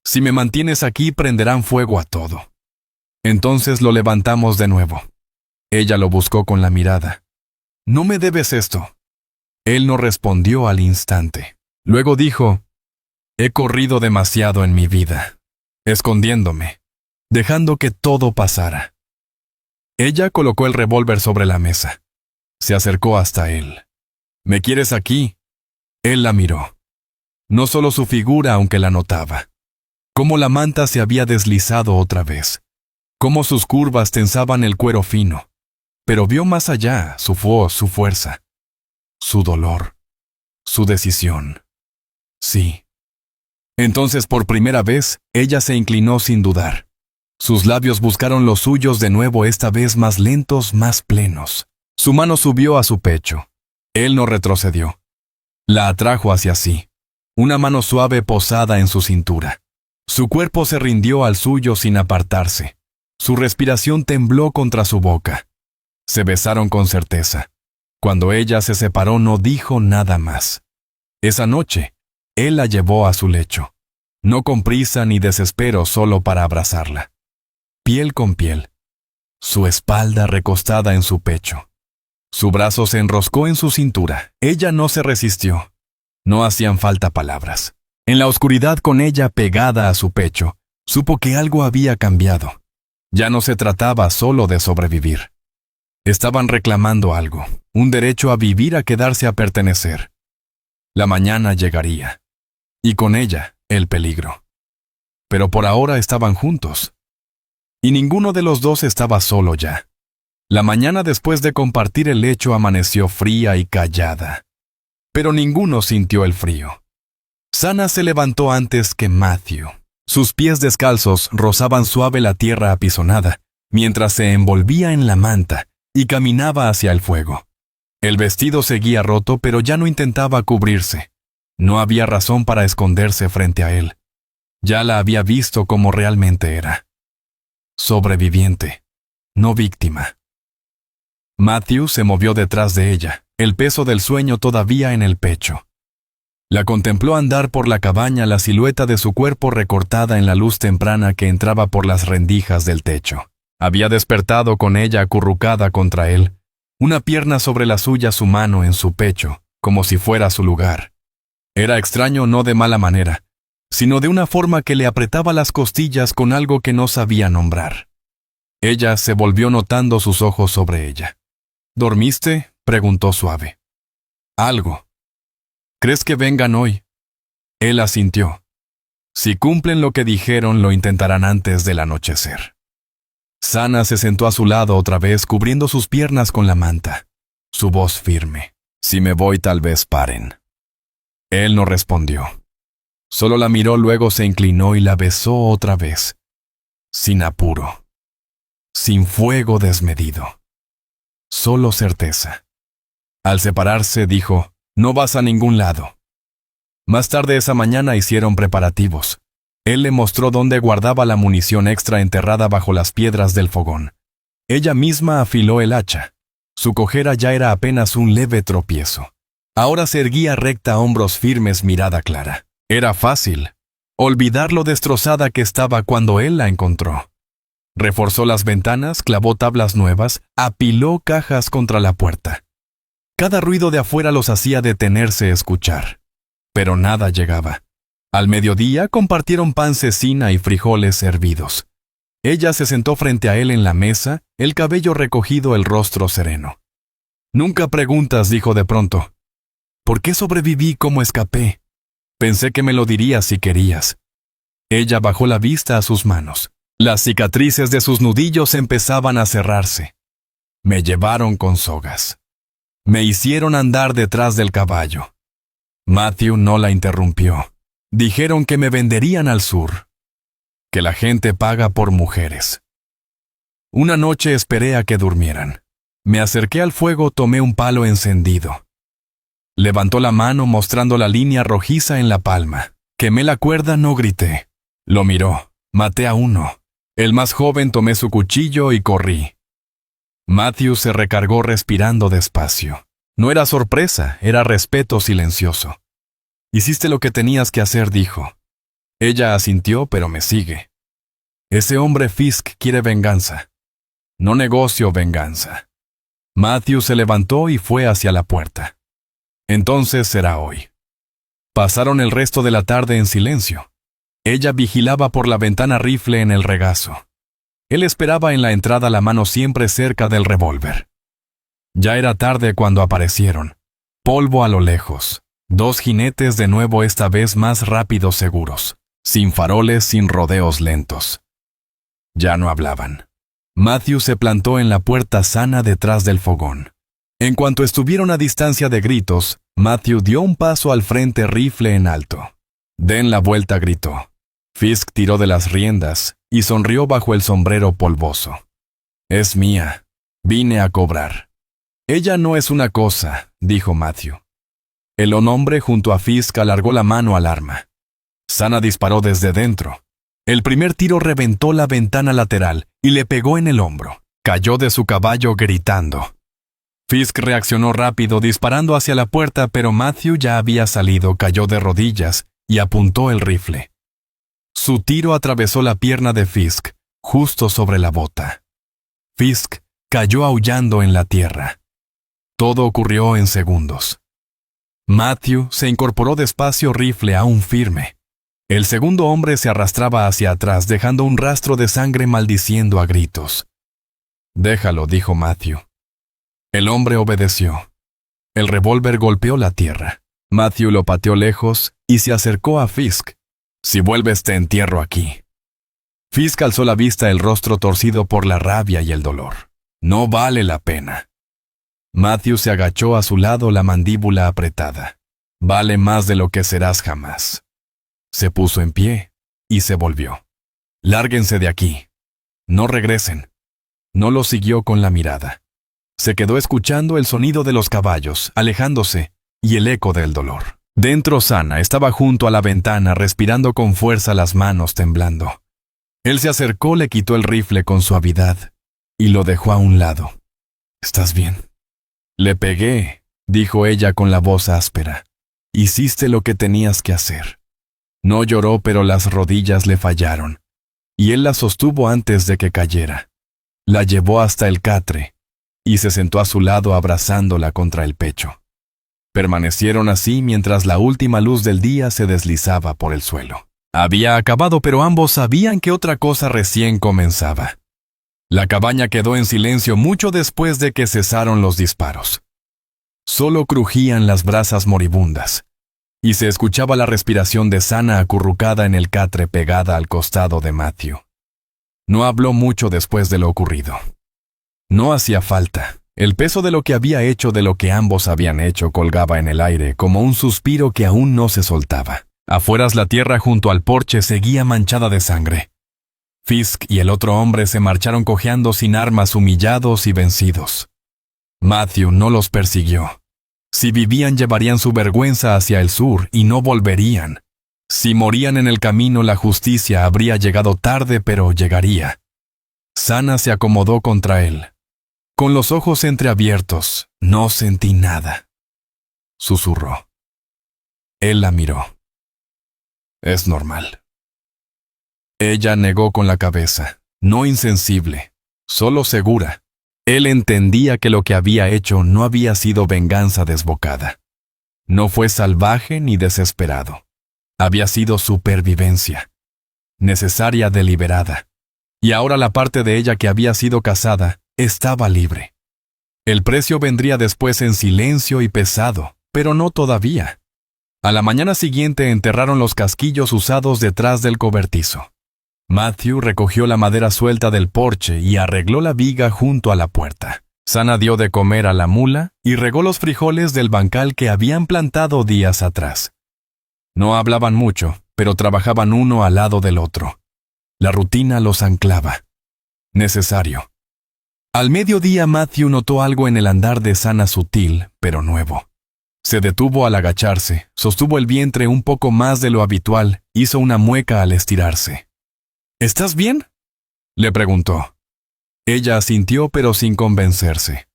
«Si me mantienes aquí, prenderán fuego a todo». Entonces lo levantamos de nuevo. Ella lo buscó con la mirada. «No me debes esto». Él no respondió al instante. Luego dijo: «He corrido demasiado en mi vida, escondiéndome, dejando que todo pasara». Ella colocó el revólver sobre la mesa. Se acercó hasta él. «¿Me quieres aquí?». Él la miró. No solo su figura, aunque la notaba. Cómo la manta se había deslizado otra vez. cómo sus curvas tensaban el cuero fino. Pero vio más allá su voz, su fuerza, su dolor, su decisión. Sí. Entonces, por primera vez, ella se inclinó sin dudar. Sus labios buscaron los suyos de nuevo, esta vez más lentos, más plenos. Su mano subió a su pecho. Él no retrocedió. La atrajo hacia sí. Una mano suave posada en su cintura. Su cuerpo se rindió al suyo sin apartarse. Su respiración tembló contra su boca. Se besaron con certeza. Cuando ella se separó no dijo nada más. Esa noche, él la llevó a su lecho. No con prisa ni desespero, solo para abrazarla. Piel con piel. Su espalda recostada en su pecho. Su brazo se enroscó en su cintura. Ella no se resistió. No hacían falta palabras. En la oscuridad, con ella pegada a su pecho, supo que algo había cambiado. Ya no se trataba solo de sobrevivir. Estaban reclamando algo, un derecho a vivir, a quedarse, a pertenecer. La mañana llegaría. Y con ella, el peligro. Pero por ahora estaban juntos. Y ninguno de los dos estaba solo ya. La mañana después de compartir el lecho amaneció fría y callada. Pero ninguno sintió el frío. Sana se levantó antes que Matthew. Sus pies descalzos rozaban suave la tierra apisonada, mientras se envolvía en la manta y caminaba hacia el fuego. El vestido seguía roto, pero ya no intentaba cubrirse. No había razón para esconderse frente a él. Ya la había visto como realmente era. Sobreviviente, no víctima. Matthew se movió detrás de ella, el peso del sueño todavía en el pecho. La contempló andar por la cabaña, la silueta de su cuerpo recortada en la luz temprana que entraba por las rendijas del techo. Había despertado con ella acurrucada contra él, una pierna sobre la suya, su mano en su pecho, como si fuera su lugar. Era extraño, no de mala manera, sino de una forma que le apretaba las costillas con algo que no sabía nombrar. Ella se volvió notando sus ojos sobre ella. ¿Dormiste?, preguntó suave. Algo. ¿Crees que vengan hoy? Él asintió. Si cumplen lo que dijeron, lo intentarán antes del anochecer. Sana se sentó a su lado otra vez, cubriendo sus piernas con la manta. Su voz firme. Si me voy, tal vez paren. Él no respondió. Solo la miró, luego se inclinó y la besó otra vez. Sin apuro. Sin fuego desmedido. Solo certeza. Al separarse, dijo, «No vas a ningún lado». Más tarde esa mañana hicieron preparativos. Él le mostró dónde guardaba la munición extra enterrada bajo las piedras del fogón. Ella misma afiló el hacha. Su cojera ya era apenas un leve tropiezo. Ahora se erguía recta, hombros firmes, mirada clara. Era fácil olvidar lo destrozada que estaba cuando él la encontró. Reforzó las ventanas, clavó tablas nuevas, apiló cajas contra la puerta. Cada ruido de afuera los hacía detenerse a escuchar. Pero nada llegaba. Al mediodía compartieron pan, cecina y frijoles hervidos. Ella se sentó frente a él en la mesa, el cabello recogido, el rostro sereno. «Nunca preguntas», dijo de pronto. «¿Por qué sobreviví? ¿Cómo escapé? Pensé que me lo dirías si querías». Ella bajó la vista a sus manos. Las cicatrices de sus nudillos empezaban a cerrarse. «Me llevaron con sogas. Me hicieron andar detrás del caballo». Matthew no la interrumpió. «Dijeron que me venderían al sur. Que la gente paga por mujeres». Una noche esperé a que durmieran. Me acerqué al fuego, tomé un palo encendido. Levantó la mano mostrando la línea rojiza en la palma. Quemé la cuerda, no grité. Lo miró. Maté a uno. El más joven, tomé su cuchillo y corrí. Matthew se recargó respirando despacio. No era sorpresa, era respeto silencioso. «Hiciste lo que tenías que hacer», dijo. Ella asintió, pero me sigue. «Ese hombre Fisk quiere venganza. No negocio venganza». Matthew se levantó y fue hacia la puerta. «Entonces será hoy». Pasaron el resto de la tarde en silencio. Ella vigilaba por la ventana, rifle en el regazo. Él esperaba en la entrada, la mano siempre cerca del revólver. Ya era tarde cuando aparecieron. Polvo a lo lejos. Dos jinetes de nuevo, esta vez más rápidos, seguros. Sin faroles, sin rodeos lentos. Ya no hablaban. Matthew se plantó en la puerta Sana detrás del fogón. En cuanto estuvieron a distancia de gritos, Matthew dio un paso al frente, rifle en alto. «Den la vuelta», gritó. Fisk tiró de las riendas y sonrió bajo el sombrero polvoso. «Es mía. Vine a cobrar». «Ella no es una cosa», dijo Matthew. El hombre junto a Fisk alargó la mano al arma. Sana disparó desde dentro. El primer tiro reventó la ventana lateral y le pegó en el hombro. Cayó de su caballo gritando. Fisk reaccionó rápido disparando hacia la puerta, pero Matthew ya había salido, cayó de rodillas y apuntó el rifle. Su tiro atravesó la pierna de Fisk, justo sobre la bota. Fisk cayó aullando en la tierra. Todo ocurrió en segundos. Matthew se incorporó despacio, rifle aún firme. El segundo hombre se arrastraba hacia atrás, dejando un rastro de sangre, maldiciendo a gritos. «Déjalo», dijo Matthew. El hombre obedeció. El revólver golpeó la tierra. Matthew lo pateó lejos y se acercó a Fisk. «Si vuelves te entierro aquí». Fisk alzó la vista, el rostro torcido por la rabia y el dolor. «No vale la pena». Matthew se agachó a su lado, la mandíbula apretada. «Vale más de lo que serás jamás». Se puso en pie y se volvió. «Lárguense de aquí. No regresen». No lo siguió con la mirada. Se quedó escuchando el sonido de los caballos, alejándose, y el eco del dolor. Dentro, Sana estaba junto a la ventana, respirando con fuerza, las manos temblando. Él se acercó, le quitó el rifle con suavidad y lo dejó a un lado. «¿Estás bien?» «Le pegué», dijo ella con la voz áspera. «Hiciste lo que tenías que hacer». No lloró, pero las rodillas le fallaron, y él la sostuvo antes de que cayera. La llevó hasta el catre y se sentó a su lado, abrazándola contra el pecho. Permanecieron así mientras la última luz del día se deslizaba por el suelo. Había acabado, pero ambos sabían que otra cosa recién comenzaba. La cabaña quedó en silencio mucho después de que cesaron los disparos. Solo crujían las brasas moribundas, y se escuchaba la respiración de Sana acurrucada en el catre, pegada al costado de Matthew. No habló mucho después de lo ocurrido. No hacía falta. El peso de lo que había hecho, de lo que ambos habían hecho, colgaba en el aire como un suspiro que aún no se soltaba. Afueras, la tierra junto al porche seguía manchada de sangre. Fisk y el otro hombre se marcharon cojeando sin armas, humillados y vencidos. Matthew no los persiguió. Si vivían, llevarían su vergüenza hacia el sur y no volverían. Si morían en el camino, la justicia habría llegado tarde, pero llegaría. Sana se acomodó contra él. Con los ojos entreabiertos, «No sentí nada», susurró. Él la miró. «Es normal». Ella negó con la cabeza, no insensible, solo segura. Él entendía que lo que había hecho no había sido venganza desbocada. No fue salvaje ni desesperado. Había sido supervivencia, necesaria, deliberada. Y ahora la parte de ella que había sido casada estaba libre. El precio vendría después, en silencio y pesado, pero no todavía. A la mañana siguiente enterraron los casquillos usados detrás del cobertizo. Matthew recogió la madera suelta del porche y arregló la viga junto a la puerta. Sana dio de comer a la mula y regó los frijoles del bancal que habían plantado días atrás. No hablaban mucho, pero trabajaban uno al lado del otro. La rutina los anclaba. Necesario. Al mediodía, Matthew notó algo en el andar de Sana, sutil, pero nuevo. Se detuvo al agacharse, sostuvo el vientre un poco más de lo habitual, hizo una mueca al estirarse. «¿Estás bien?», le preguntó. Ella asintió, pero sin convencerse.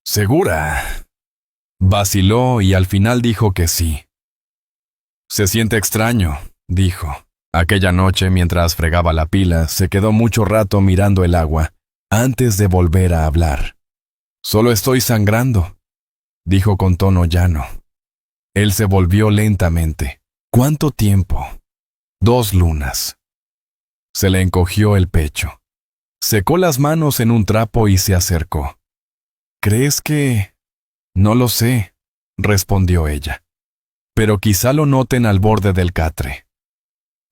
«¿Segura?». Vaciló y al final dijo que sí. «Se siente extraño», dijo. Aquella noche, mientras fregaba la pila, se quedó mucho rato mirando el agua, antes de volver a hablar. «Solo estoy sangrando», dijo con tono llano. Él se volvió lentamente. «¿Cuánto tiempo?». «2 lunas». Se le encogió el pecho. Secó las manos en un trapo y se acercó. «¿Crees que...?» «No lo sé», respondió ella. «Pero quizá lo noten al borde del catre».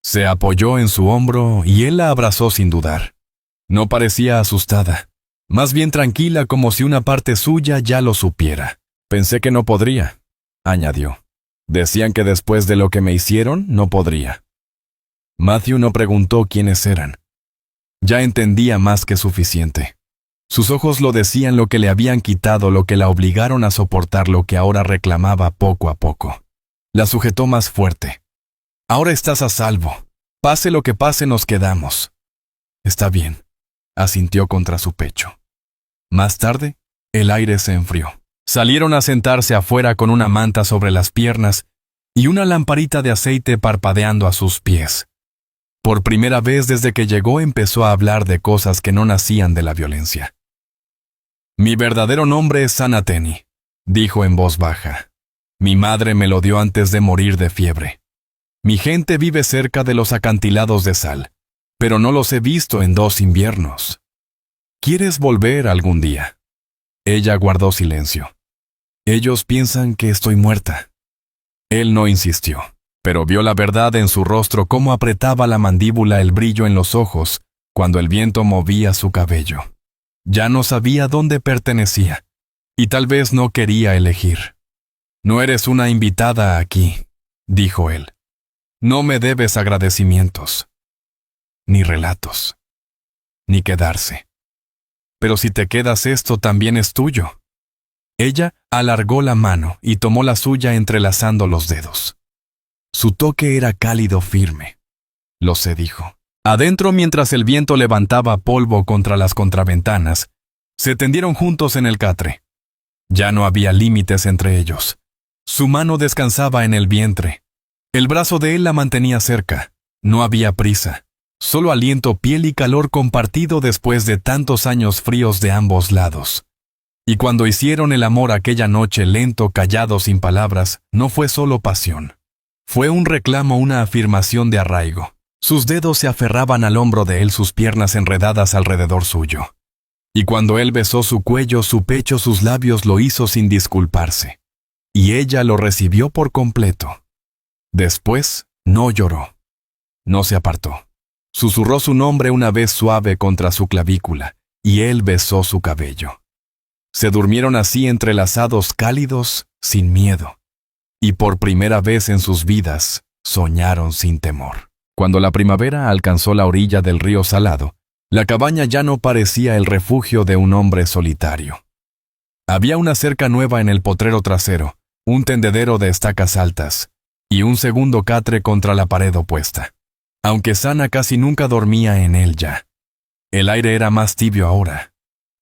Se apoyó en su hombro y él la abrazó sin dudar. No parecía asustada, más bien tranquila, como si una parte suya ya lo supiera. Pensé que no podría, añadió. Decían que después de lo que me hicieron, no podría. Matthew no preguntó quiénes eran. Ya entendía más que suficiente. Sus ojos lo decían, lo que le habían quitado, lo que la obligaron a soportar, lo que ahora reclamaba poco a poco. La sujetó más fuerte. Ahora estás a salvo. Pase lo que pase, nos quedamos. Está bien, asintió contra su pecho. Más tarde, el aire se enfrió. Salieron a sentarse afuera con una manta sobre las piernas y una lamparita de aceite parpadeando a sus pies. Por primera vez desde que llegó empezó a hablar de cosas que no nacían de la violencia. Mi verdadero nombre es Sanateni, dijo en voz baja. Mi madre me lo dio antes de morir de fiebre. Mi gente vive cerca de los acantilados de sal, pero no los he visto en 2 inviernos. ¿Quieres volver algún día? Ella guardó silencio. Ellos piensan que estoy muerta. Él no insistió, pero vio la verdad en su rostro, cómo apretaba la mandíbula, el brillo en los ojos, cuando el viento movía su cabello. Ya no sabía dónde pertenecía, y tal vez no quería elegir. No eres una invitada aquí, dijo él. No me debes agradecimientos, ni relatos, ni quedarse. Pero si te quedas, esto también es tuyo. Ella alargó la mano y tomó la suya entrelazando los dedos. Su toque era cálido, firme. Lo sé, dijo. Adentro, mientras el viento levantaba polvo contra las contraventanas, se tendieron juntos en el catre. Ya no había límites entre ellos. Su mano descansaba en el vientre. El brazo de él la mantenía cerca. No había prisa. Solo aliento, piel y calor compartido después de tantos años fríos de ambos lados. Y cuando hicieron el amor aquella noche, lento, callado, sin palabras, no fue solo pasión. Fue un reclamo, una afirmación de arraigo. Sus dedos se aferraban al hombro de él, sus piernas enredadas alrededor suyo. Y cuando él besó su cuello, su pecho, sus labios, lo hizo sin disculparse. Y ella lo recibió por completo. Después, no lloró. No se apartó. Susurró su nombre una vez suave contra su clavícula, y él besó su cabello. Se durmieron así entrelazados, cálidos, sin miedo. Y por primera vez en sus vidas, soñaron sin temor. Cuando la primavera alcanzó la orilla del río Salado, la cabaña ya no parecía el refugio de un hombre solitario. Había una cerca nueva en el potrero trasero, un tendedero de estacas altas, y un segundo catre contra la pared opuesta. Aunque Sana casi nunca dormía en él ya. El aire era más tibio ahora,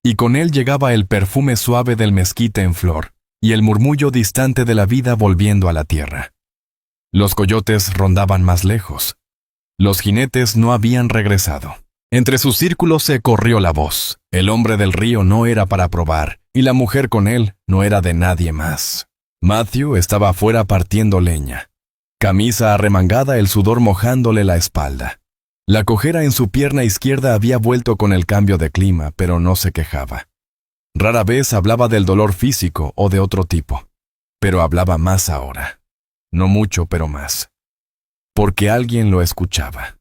y con él llegaba el perfume suave del mezquite en flor, y el murmullo distante de la vida volviendo a la tierra. Los coyotes rondaban más lejos. Los jinetes no habían regresado. Entre sus círculos se corrió la voz. El hombre del río no era para probar, y la mujer con él no era de nadie más. Matthew estaba afuera partiendo leña. Camisa arremangada, el sudor mojándole la espalda. La cojera en su pierna izquierda había vuelto con el cambio de clima, pero no se quejaba. Rara vez hablaba del dolor físico o de otro tipo, pero hablaba más ahora. No mucho, pero más. Porque alguien lo escuchaba.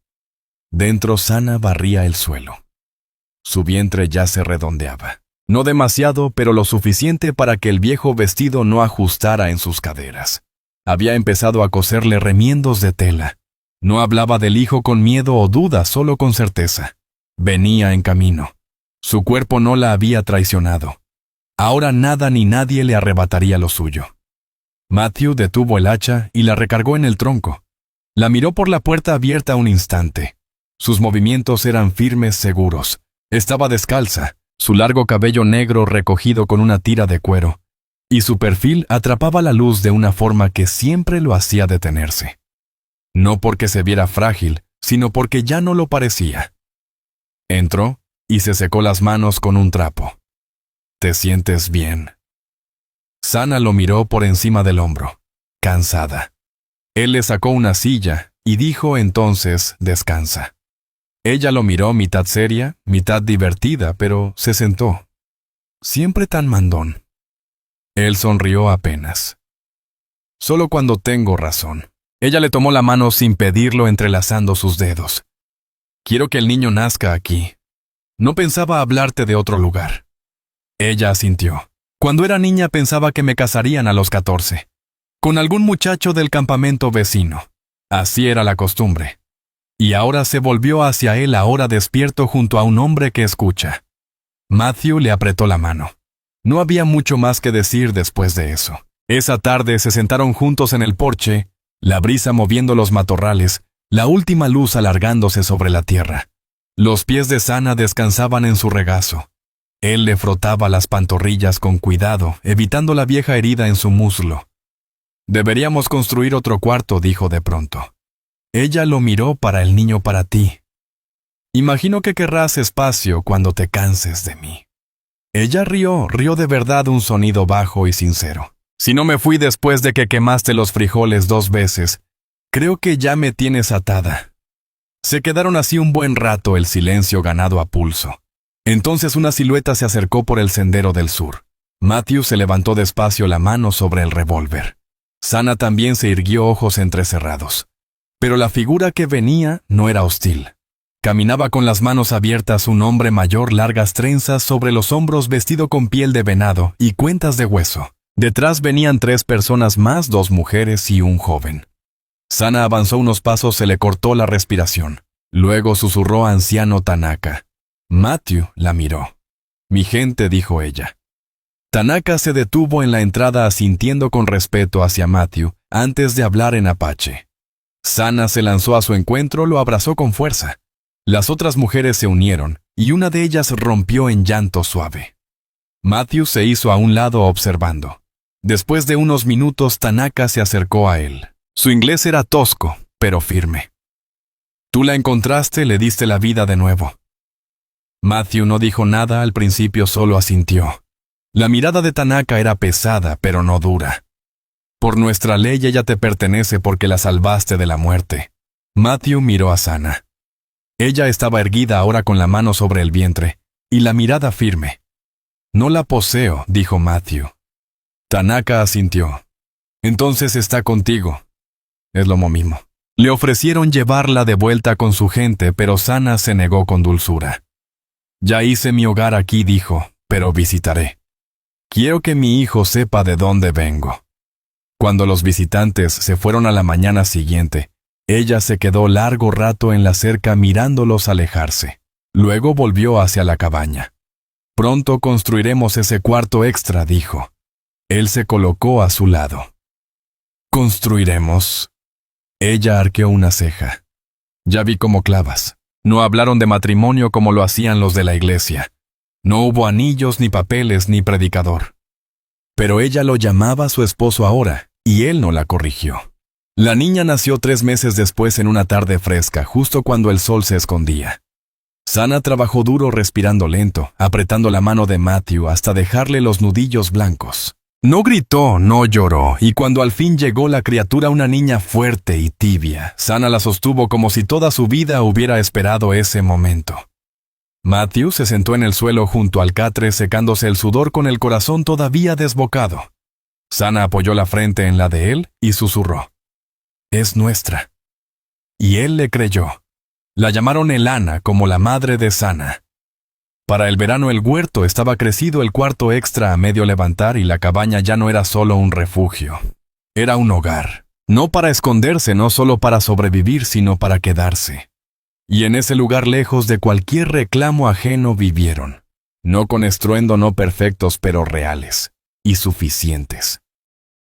Dentro, Sana barría el suelo. Su vientre ya se redondeaba. No demasiado, pero lo suficiente para que el viejo vestido no ajustara en sus caderas. Había empezado a coserle remiendos de tela. No hablaba del hijo con miedo o duda, solo con certeza. Venía en camino. Su cuerpo no la había traicionado. Ahora nada ni nadie le arrebataría lo suyo. Matthew detuvo el hacha y la recargó en el tronco. La miró por la puerta abierta un instante. Sus movimientos eran firmes, seguros. Estaba descalza, su largo cabello negro recogido con una tira de cuero, y su perfil atrapaba la luz de una forma que siempre lo hacía detenerse. No porque se viera frágil, sino porque ya no lo parecía. Entró y se secó las manos con un trapo. ¿Te sientes bien? Sana lo miró por encima del hombro, cansada. Él le sacó una silla y dijo entonces, descansa. Ella lo miró mitad seria, mitad divertida, pero se sentó. Siempre tan mandón. Él sonrió apenas. Solo cuando tengo razón. Ella le tomó la mano sin pedirlo, entrelazando sus dedos. Quiero que el niño nazca aquí. No pensaba hablarte de otro lugar. Ella asintió. Cuando era niña pensaba que me casarían a los 14. Con algún muchacho del campamento vecino. Así era la costumbre. Y ahora se volvió hacia él ahora despierto junto a un hombre que escucha. Matthew le apretó la mano. No había mucho más que decir después de eso. Esa tarde se sentaron juntos en el porche, la brisa moviendo los matorrales, la última luz alargándose sobre la tierra. Los pies de Sana descansaban en su regazo. Él le frotaba las pantorrillas con cuidado, evitando la vieja herida en su muslo. «Deberíamos construir otro cuarto», dijo de pronto. Ella lo miró. «Para el niño, para ti. Imagino que querrás espacio cuando te canses de mí». Ella rió de verdad, un sonido bajo y sincero. «Si no me fui después de que quemaste los frijoles 2 veces, creo que ya me tienes atada». Se quedaron así un buen rato, el silencio ganado a pulso. Entonces una silueta se acercó por el sendero del sur. Matthew se levantó despacio, la mano sobre el revólver. Sana también se irguió, ojos entrecerrados. Pero la figura que venía no era hostil. Caminaba con las manos abiertas, un hombre mayor, largas trenzas sobre los hombros, vestido con piel de venado y cuentas de hueso. Detrás venían 3 personas más, 2 mujeres y un joven. Sana avanzó unos pasos, se le cortó la respiración. Luego susurró: «Anciano Tanaka». Matthew la miró. «Mi gente», dijo ella. Tanaka se detuvo en la entrada, asintiendo con respeto hacia Matthew antes de hablar en apache. Sana se lanzó a su encuentro, lo abrazó con fuerza. Las otras mujeres se unieron, y una de ellas rompió en llanto suave. Matthew se hizo a un lado observando. Después de unos minutos, Tanaka se acercó a él. Su inglés era tosco, pero firme. «Tú la encontraste, le diste la vida de nuevo». Matthew no dijo nada al principio, solo asintió. La mirada de Tanaka era pesada, pero no dura. «Por nuestra ley ella te pertenece porque la salvaste de la muerte». Matthew miró a Sana. Ella estaba erguida ahora con la mano sobre el vientre, y la mirada firme. «No la poseo», dijo Matthew. Tanaka asintió. «Entonces está contigo». «Es lo mismo». Le ofrecieron llevarla de vuelta con su gente, pero Sana se negó con dulzura. «Ya hice mi hogar aquí», dijo, «pero visitaré. Quiero que mi hijo sepa de dónde vengo». Cuando los visitantes se fueron a la mañana siguiente, ella se quedó largo rato en la cerca mirándolos alejarse. Luego volvió hacia la cabaña. «Pronto construiremos ese cuarto extra», dijo. Él se colocó a su lado. «¿Construiremos?» Ella arqueó una ceja. «Ya vi cómo clavas. No hablaron de matrimonio como lo hacían los de la iglesia. No hubo anillos, ni papeles, ni predicador». Pero ella lo llamaba su esposo ahora, y él no la corrigió. La niña nació 3 meses después, en una tarde fresca, justo cuando el sol se escondía. Sana trabajó duro, respirando lento, apretando la mano de Matthew hasta dejarle los nudillos blancos. No gritó, no lloró, y cuando al fin llegó la criatura, una niña fuerte y tibia, Sana la sostuvo como si toda su vida hubiera esperado ese momento. Matthew se sentó en el suelo junto al catre, secándose el sudor con el corazón todavía desbocado. Sana apoyó la frente en la de él y susurró: «Es nuestra». Y él le creyó. La llamaron Elana, como la madre de Sana. Para el verano el huerto estaba crecido, el cuarto extra a medio levantar, y la cabaña ya no era solo un refugio. Era un hogar. No para esconderse, no solo para sobrevivir, sino para quedarse. Y en ese lugar, lejos de cualquier reclamo ajeno, vivieron. No con estruendo, no perfectos, pero reales y suficientes.